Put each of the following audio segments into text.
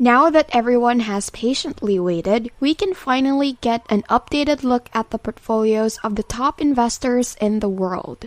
Now that everyone has patiently waited, we can finally get an updated look at the portfolios of the top investors in the world.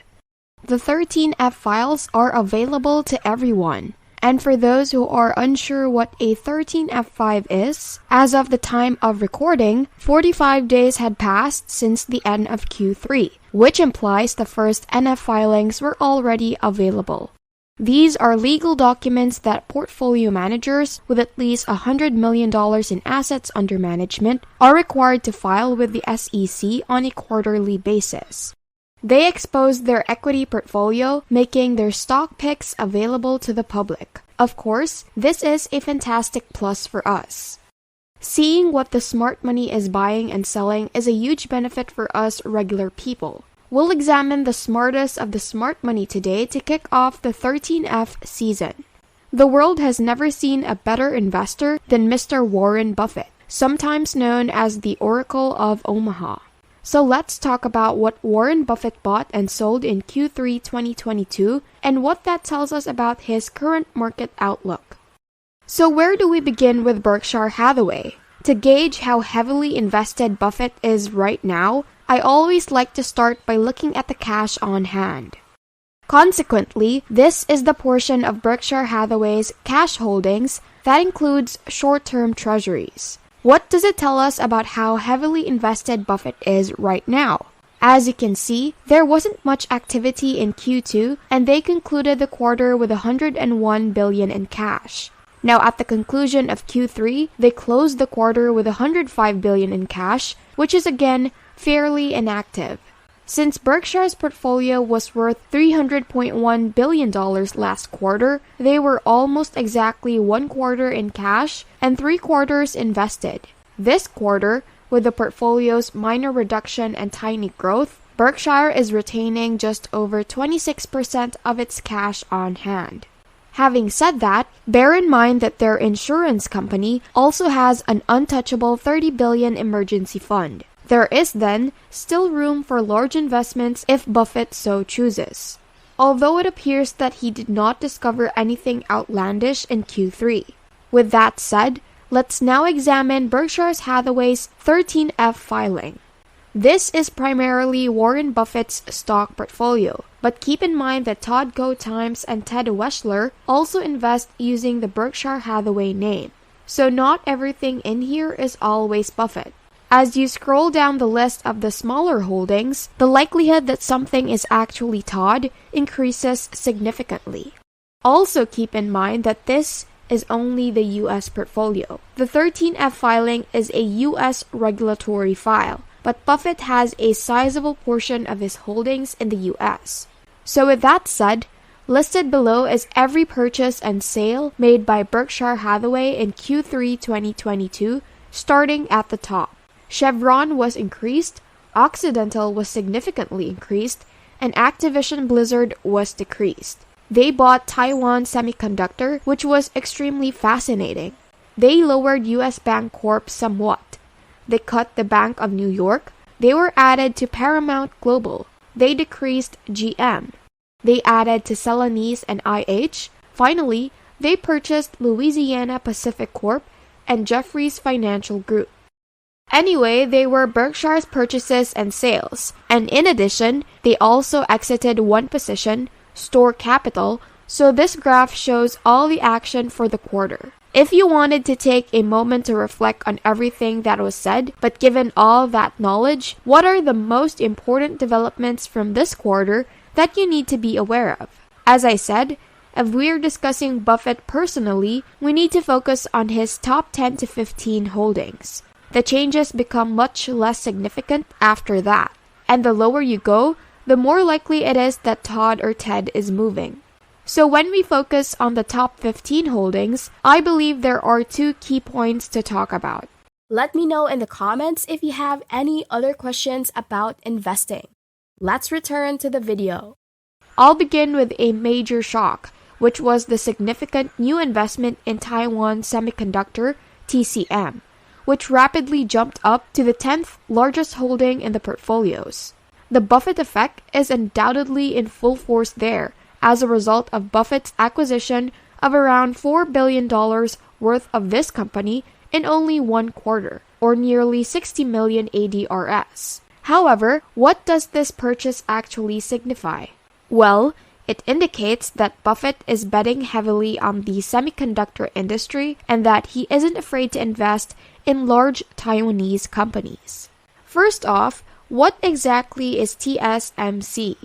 The 13F files are available to everyone. And for those who are unsure what a 13F5 is, as of the time of recording, 45 days had passed since the end of Q3, which implies the first NF filings were already available. These are legal documents that portfolio managers with at least $100 million in assets under management are required to file with the SEC on a quarterly basis. They expose their equity portfolio, making their stock picks available to the public. Of course, this is a fantastic plus for us. Seeing what the smart money is buying and selling is a huge benefit for us regular people. We'll examine the smartest of the smart money today to kick off the 13F season. The world has never seen a better investor than Mr. Warren Buffett, sometimes known as the Oracle of Omaha. So let's talk about what Warren Buffett bought and sold in Q3 2022 and what that tells us about his current market outlook. So where do we begin with Berkshire Hathaway? To gauge how heavily invested Buffett is right now, I always like to start by looking at the cash on hand. Consequently, this is the portion of Berkshire Hathaway's cash holdings that includes short-term treasuries. What does it tell us about how heavily invested Buffett is right now? As you can see, there wasn't much activity in Q2 and they concluded the quarter with $101 billion in cash. Now at the conclusion of Q3, they closed the quarter with $105 billion in cash, which is again fairly inactive. Since Berkshire's portfolio was worth $300.1 billion last quarter, they were almost exactly 1 quarter in cash and 3 quarters invested. This quarter, with the portfolio's minor reduction and tiny growth, Berkshire is retaining just over 26% of its cash on hand. Having said that, bear in mind that their insurance company also has an untouchable $30 billion emergency fund. There is then still room for large investments if Buffett so chooses. Although it appears that he did not discover anything outlandish in Q3. With that said, let's now examine Berkshire Hathaway's 13F filing. This is primarily Warren Buffett's stock portfolio, but keep in mind that Todd Times and Ted Weschler also invest using the Berkshire Hathaway name. So not everything in here is always Buffett. As you scroll down the list of the smaller holdings, the likelihood that something is actually Todd increases significantly. Also keep in mind that this is only the US portfolio. The 13F filing is a US regulatory file, but Buffett has a sizable portion of his holdings in the US. So with that said, listed below is every purchase and sale made by Berkshire Hathaway in Q3 2022, starting at the top. Chevron was increased, Occidental was significantly increased, and Activision Blizzard was decreased. They bought Taiwan Semiconductor, which was extremely fascinating. They lowered US Bank Corp somewhat. They cut the Bank of New York. They were added to Paramount Global. They decreased GM. They added to Celanese and IH. Finally, they purchased Louisiana Pacific Corp and Jefferies Financial Group. Anyway, they were Berkshire's purchases and sales, and in addition, they also exited one position, Store Capital, so this graph shows all the action for the quarter. If you wanted to take a moment to reflect on everything that was said, but given all that knowledge, what are the most important developments from this quarter that you need to be aware of? As I said, if we're discussing Buffett personally, we need to focus on his top 10 to 15 holdings. The changes become much less significant after that. And the lower you go, the more likely it is that Todd or Ted is moving. So when we focus on the top 15 holdings, I believe there are 2 key points to talk about. Let me know in the comments if you have any other questions about investing. Let's return to the video. I'll begin with a major shock, which was the significant new investment in Taiwan Semiconductor, TCM, which rapidly jumped up to the 10th largest holding in the portfolios. The Buffett effect is undoubtedly in full force there as a result of Buffett's acquisition of around $4 billion worth of this company in only one quarter, or nearly 60 million ADRs. However, what does this purchase actually signify? Well, it indicates that Buffett is betting heavily on the semiconductor industry and that he isn't afraid to invest in large Taiwanese companies. First off, what exactly is TSMC?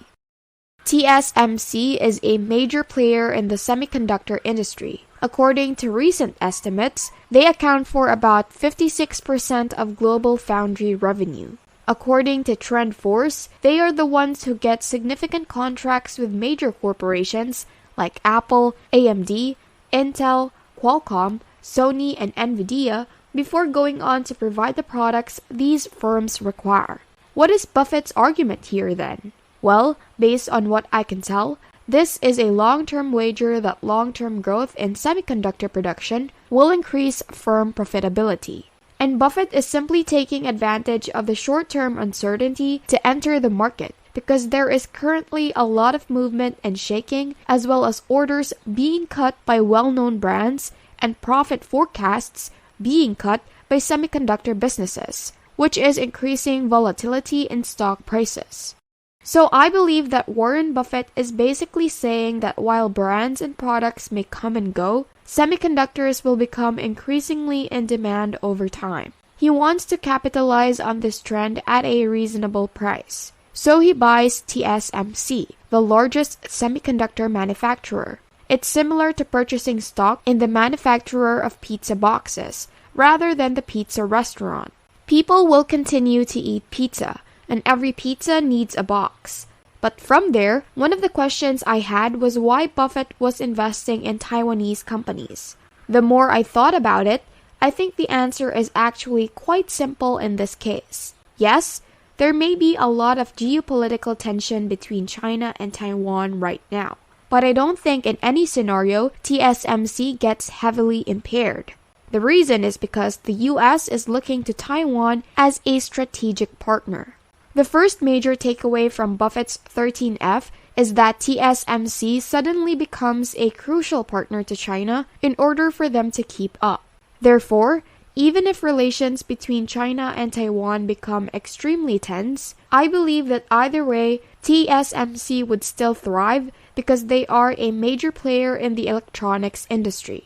TSMC is a major player in the semiconductor industry. According to recent estimates, they account for about 56% of global foundry revenue. According to TrendForce, they are the ones who get significant contracts with major corporations like Apple, AMD, Intel, Qualcomm, Sony, and Nvidia before going on to provide the products these firms require. What is Buffett's argument here then? Well, based on what I can tell, this is a long-term wager that long-term growth in semiconductor production will increase firm profitability. And Buffett is simply taking advantage of the short-term uncertainty to enter the market because there is currently a lot of movement and shaking, as well as orders being cut by well-known brands and profit forecasts being cut by semiconductor businesses, which is increasing volatility in stock prices. So I believe that Warren Buffett is basically saying that while brands and products may come and go, semiconductors will become increasingly in demand over time. He wants to capitalize on this trend at a reasonable price. So he buys TSMC, the largest semiconductor manufacturer. It's similar to purchasing stock in the manufacturer of pizza boxes, rather than the pizza restaurant. People will continue to eat pizza, and every pizza needs a box. But from there, one of the questions I had was why Buffett was investing in Taiwanese companies. The more I thought about it, I think the answer is actually quite simple in this case. Yes, there may be a lot of geopolitical tension between China and Taiwan right now, but I don't think in any scenario TSMC gets heavily impaired. The reason is because the US is looking to Taiwan as a strategic partner. The first major takeaway from Buffett's 13F is that TSMC suddenly becomes a crucial partner to China in order for them to keep up. Therefore, even if relations between China and Taiwan become extremely tense, I believe that either way, TSMC would still thrive because they are a major player in the electronics industry.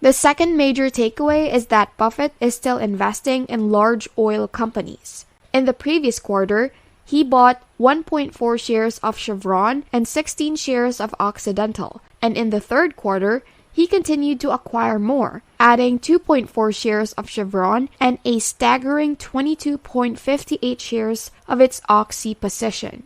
The second major takeaway is that Buffett is still investing in large oil companies. In the previous quarter, he bought 1.4 shares of Chevron and 16 shares of Occidental, and in the third quarter, he continued to acquire more, adding 2.4 shares of Chevron and a staggering 22.58 shares of its Oxy position.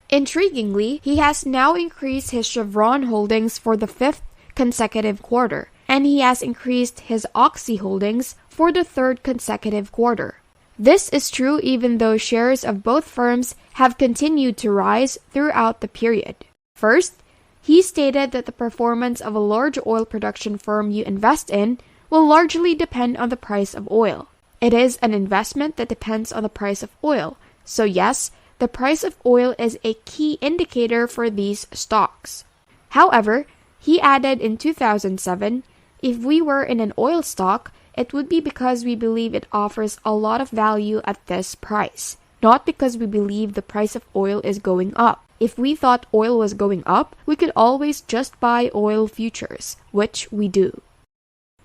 Intriguingly, he has now increased his Chevron holdings for the fifth consecutive quarter, and he has increased his Oxy holdings for the third consecutive quarter. This is true even though shares of both firms have continued to rise throughout the period. First, he stated that the performance of a large oil production firm you invest in will largely depend on the price of oil. It is an investment that depends on the price of oil. So yes, the price of oil is a key indicator for these stocks. However, he added in 2007, if we were in an oil stock, it would be because we believe it offers a lot of value at this price, not because we believe the price of oil is going up. If we thought oil was going up, we could always just buy oil futures, which we do.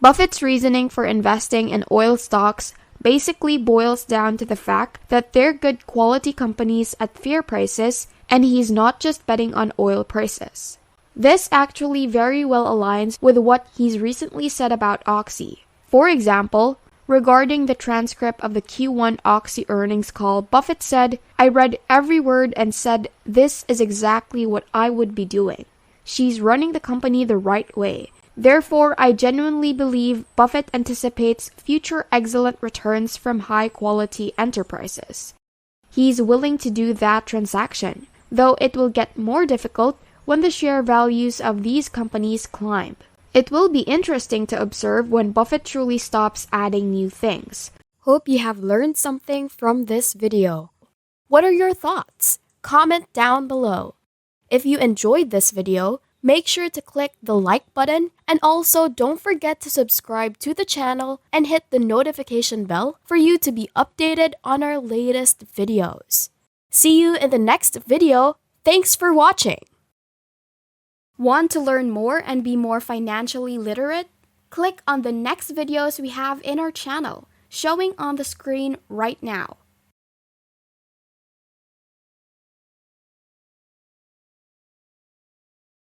Buffett's reasoning for investing in oil stocks basically boils down to the fact that they're good quality companies at fair prices, and he's not just betting on oil prices. This actually very well aligns with what he's recently said about Oxy. For example, regarding the transcript of the Q1 Oxy earnings call, Buffett said, "I read every word and said this is exactly what I would be doing. She's running the company the right way. Therefore, I genuinely believe Buffett anticipates future excellent returns from high-quality enterprises. He's willing to do that transaction, though it will get more difficult when the share values of these companies climb. It will be interesting to observe when Buffett truly stops adding new things." Hope you have learned something from this video. What are your thoughts? Comment down below. If you enjoyed this video, make sure to click the like button, and also don't forget to subscribe to the channel and hit the notification bell for you to be updated on our latest videos. See you in the next video. Thanks for watching! Want to learn more and be more financially literate? Click on the next videos we have in our channel, showing on the screen right now.